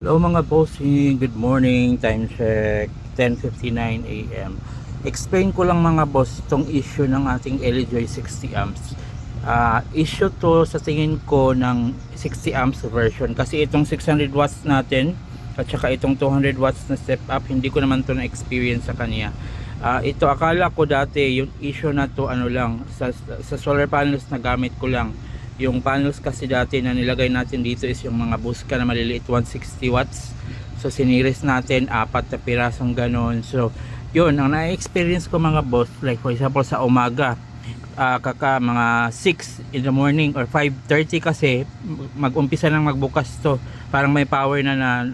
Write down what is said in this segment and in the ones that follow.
Hello mga bossing, good morning, time check 10:59 a.m. Explain ko lang mga boss itong issue ng ating LG 60 amps. Issue to sa tingin ko ng 60 amps version kasi itong 600 watts natin at saka itong 200 watts na step up, hindi ko naman to na experience sa kanya. Ito akala ko dati yung issue na to ano lang sa solar panels na gamit ko lang. Yung panels kasi dati na nilagay natin dito is yung mga buska na maliliit 160 watts. So siniris natin apat na pirasong ganon. So yun ang na-experience ko mga boss, like for example sa umaga, mga 6 in the morning or 5:30 kasi mag-umpisa nang magbukas to, parang may power na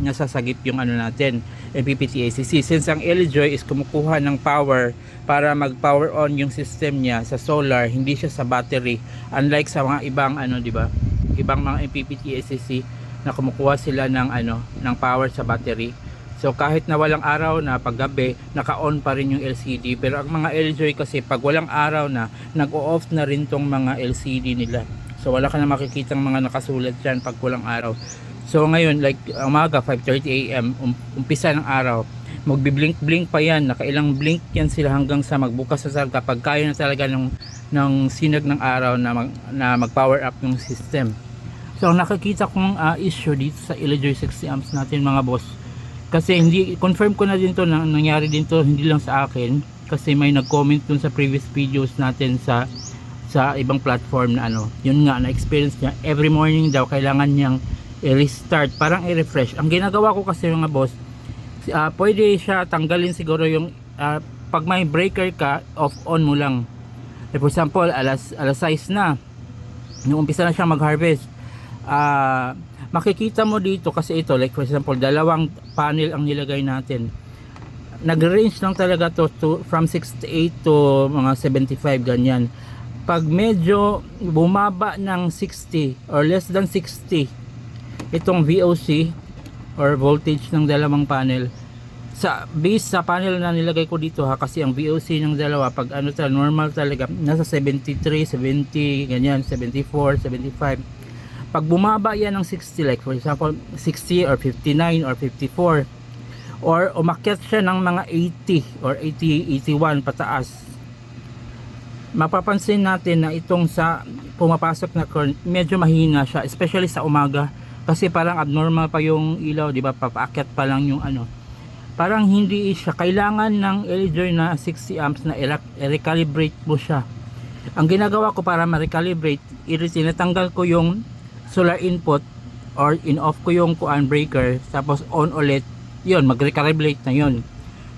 nasasagip yung ano natin MPPT ACC. Since ang LG is kumukuha ng power para mag-power on yung system niya sa solar, hindi siya sa battery, unlike sa mga ibang ano, di ba, ibang mga MPPT ACC na kumukuha sila ng ano, ng power sa battery. So kahit na walang araw na, paggabi naka-on pa rin yung LCD. Pero ang mga LG kasi pag walang araw na, nag-o-off na rin tong mga LCD nila. So wala ka na makikitang mga nakasulat dyan pag walang araw. So ngayon like umaga 5:30 AM umpisa ng araw, magbi-blink pa yan, nakailang blink yan sila hanggang sa magbukas sa sarga kapag kaya na talaga ng sinag ng araw na mag-power up yung system. So ang nakikita kong issue dito sa LG 60 amps natin mga boss, kasi hindi confirm ko na din to na nangyari din to, hindi lang sa akin, kasi may nag-comment dun sa previous videos natin sa ibang platform na ano, yun nga na experience niya every morning daw kailangan niyang i-restart, parang i-refresh. Ang ginagawa ko kasi mga boss, pwede siya tanggalin siguro yung pag may breaker ka, off on mo lang. For example alas 6 na nung umpisa na siya mag-harvest, makikita mo dito kasi ito like for example dalawang panel ang nilagay natin, nag-range lang talaga to from 68 to mga 75 ganyan. Pag medyo bumaba ng 60 or less than 60 itong VOC or voltage ng dalawang panel, sa base sa panel na nilagay ko dito ha, kasi ang VOC ng dalawa pag ano talaga normal talaga nasa 73, 70 ganyan, 74, 75. Pag bumaba yan ng 60 like for example 60 or 59 or 54 or umakyat siya ng mga 80 or 80, 81 pataas, mapapansin natin na itong sa pumapasok na current medyo mahina siya, especially sa umaga kasi parang abnormal pa yung ilaw, di ba, papaakyat pa lang yung ano, parang hindi siya kailangan ng LG na 60 amps na i-recalibrate mo siya. Ang ginagawa ko para ma-recalibrate, tinatanggal ko yung solar input or in-off ko yung kuan breaker, tapos on ulit, yun, mag-recalibrate na yun.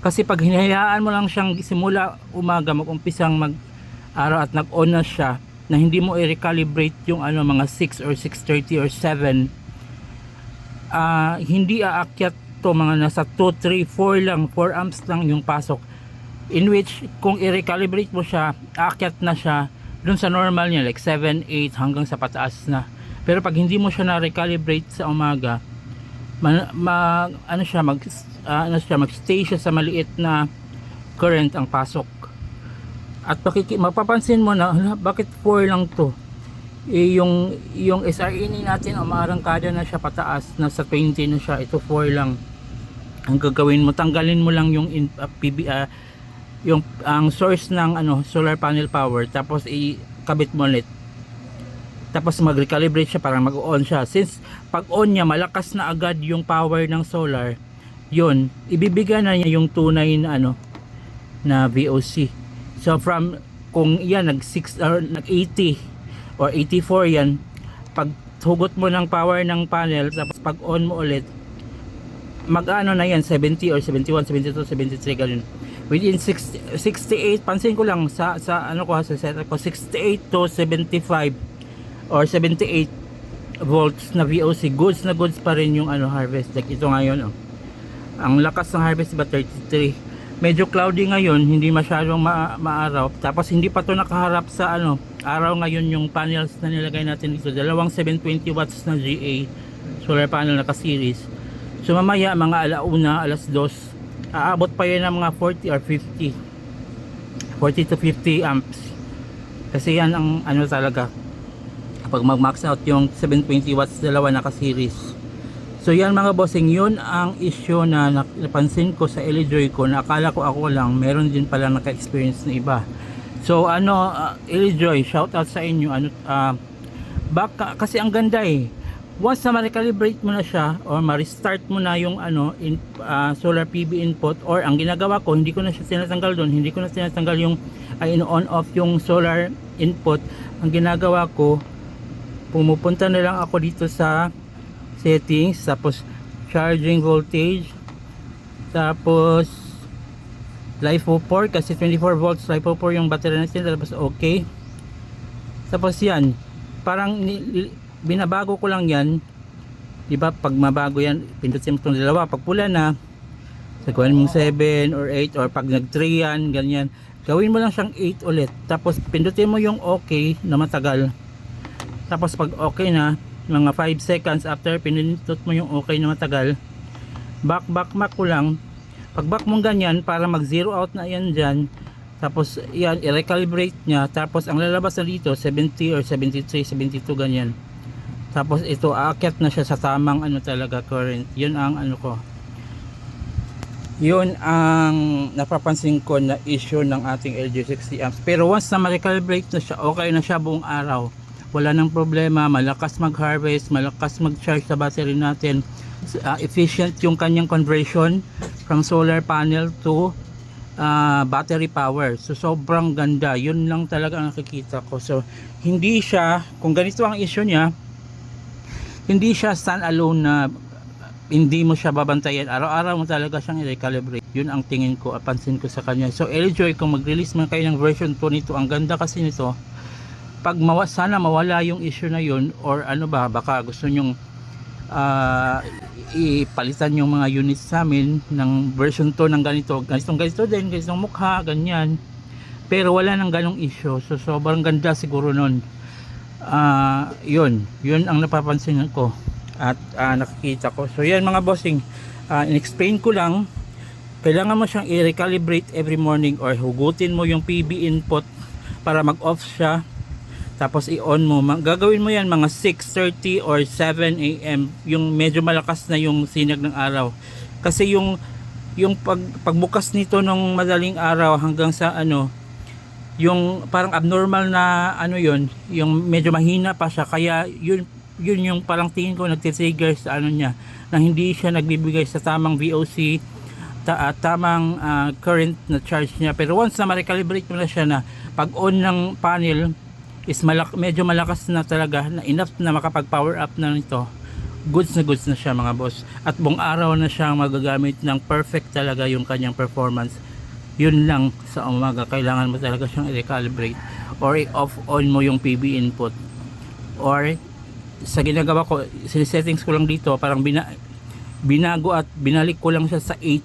Kasi pag hinahayaan mo lang siyang simula umaga mag-umpisang mag-araw at nag-on na siya, na hindi mo i-recalibrate yung ano, mga 6 or 6:30 or 7, hindi aakyat to, mga nasa 2, 3, 4 lang, 4 amps lang yung pasok, in which kung i-recalibrate mo siya, aakyat na siya dun sa normal niya like 7, 8 hanggang sa pataas na. Pero pag hindi mo siya na-recalibrate sa umaga, mag-stay siya sa maliit na current ang pasok. At mapapansin mo na, bakit 4 lang to? Yung SRE natin, umaarangkada na siya pataas, nasa 20 na siya, ito 4 lang. Ang gagawin mo, tanggalin mo lang yung ang source ng ano, solar panel power, tapos ikabit mo ulit. Tapos mag-recalibrate siya para mag-on siya. Since pag on niya malakas na agad yung power ng solar, yun, ibibigay na niya yung tunay na ano, na VOC. So from kung yan nag-6 or nag-80 or 84 yan, pag hugot mo ng power ng panel, tapos pag on mo ulit, mag-ano na yan, 70 or 71, 72, 73 ganun. Within 68, pansin ko lang sa ano ko, sa setup ko, 68 to 75 or 78 volts na VOC, goods na goods pa rin yung ano, harvest. Like ito ngayon, oh, ang lakas ng harvest ba 33. Medyo cloudy ngayon, hindi masyadong maaraw, tapos hindi pa to nakaharap sa ano, araw ngayon yung panels na nilagay natin dito, dalawang 720 watts na GA solar panel na ka-series. So mamaya mga alauna, alas 2, aabot pa yan ng mga 40 or 50, 40 to 50 amps, kasi yan ang ano talaga, pag mag-max out yung 720 watts dalawa naka-series. So yan mga bossing, yun ang issue na napansin ko sa Elejoy ko, na akala ko ako lang, meron din pala naka-experience na iba. So Elejoy, shout out sa inyo. Baka kasi ang ganda once na ma-recalibrate mo na siya or ma-restart mo na yung solar PV input, or ang ginagawa ko, hindi ko na siya tinatanggal doon, hindi ko na tinatanggal yung on off yung solar input. Ang ginagawa ko, pumupunta na lang ako dito sa settings, tapos charging voltage, tapos LiFePO4 kasi 24 volts LiFePO4 yung battery natin, tapos okay. Tapos yan, parang binabago ko lang yan, di ba? Pag mabago yan, pindutin mo itong dalawa, pag pula na, gawin mong 7 or 8, or pag nag 3 yan, ganyan, gawin mo lang siyang 8 ulit, tapos pindutin mo yung okay na matagal, tapos pag okay na, mga 5 seconds after pinindot mo yung okay na matagal, back ko lang. Pag back mong ganyan, para mag zero out na yan dyan, tapos yan, i-recalibrate nya, tapos ang lalabas na dito 70 or 73, 72 ganyan, tapos ito aakyat na siya sa tamang talaga current. Yun ang ko, yun ang napapansin ko na issue ng ating LG 60 amps. Pero once na ma-recalibrate na siya, okay na siya buong araw, wala nang problema, malakas mag-harvest, malakas mag-charge sa battery natin, efficient yung kanyang conversion from solar panel to battery power. So sobrang ganda, yun lang talaga ang nakikita ko. So hindi siya, kung ganito ang issue niya, hindi siya stand alone na hindi mo siya babantayan, araw-araw mo talaga siyang i-recalibrate. Yun ang tingin ko, pansin ko sa kanya. So Elejoy, kung mag-release man kayo ng version 2 nito, ang ganda kasi nito, pag sana mawala yung issue na yun, or baka gusto nyong ipalitan yung mga units sa amin ng version 2 ng ganito din, ganitong mukha, ganyan, pero wala nang ganong issue. So sobrang ganda siguro nun. Yun ang napapansin ko at nakikita ko. So yan mga bossing, in-explain ko lang, kailangan mo siyang i-recalibrate every morning, or hugutin mo yung PV input para mag-off siya, tapos i-on mo. Gagawin mo yan mga 6:30 or 7 AM, yung medyo malakas na yung sinag ng araw, kasi yung pagbukas nito ng madaling araw hanggang sa yung parang abnormal na yun, yung medyo mahina pa siya, kaya yun yung parang tingin ko nagtitrigger sa niya, na hindi siya nagbibigay sa tamang VOC, tamang current na charge niya. Pero once na ma-recalibrate mo na siya, na pag on ng panel is medyo malakas na talaga, na enough na makapag power up na nito, goods na siya mga boss, at buong araw na siyang magagamit ng perfect talaga yung kanyang performance. Yun lang, sa umaga kailangan mo talaga siyang i-recalibrate or i-off on mo yung PV input, or sa ginagawa ko, settings ko lang dito, parang binago at binalik ko lang siya sa 8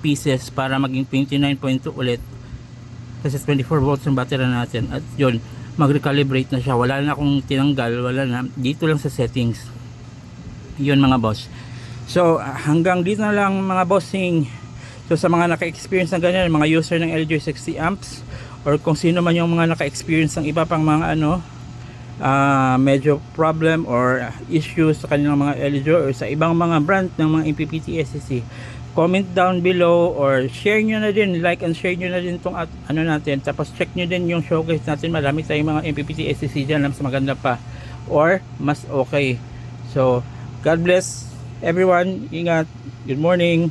pieces para maging 29.2 ulit, kasi 24 volts yung battery natin, at yun, mag-recalibrate na siya. Wala na akong tinanggal, wala na, dito lang sa settings. Yun mga boss. So hanggang dito na lang mga bossing. So sa mga naka-experience ng ganyan, mga user ng LG 60 amps, or kung sino man yung mga naka-experience ng iba pang mga medyo problem or issues sa kanilang mga LG or sa ibang mga brand ng mga MPPT SCC, comment down below, or share nyo na din, like and share nyo na din itong natin, tapos check nyo din yung showcase natin. Marami tayong mga MPPT SCC dyan, mas maganda pa or mas okay. So God bless everyone, ingat, good morning.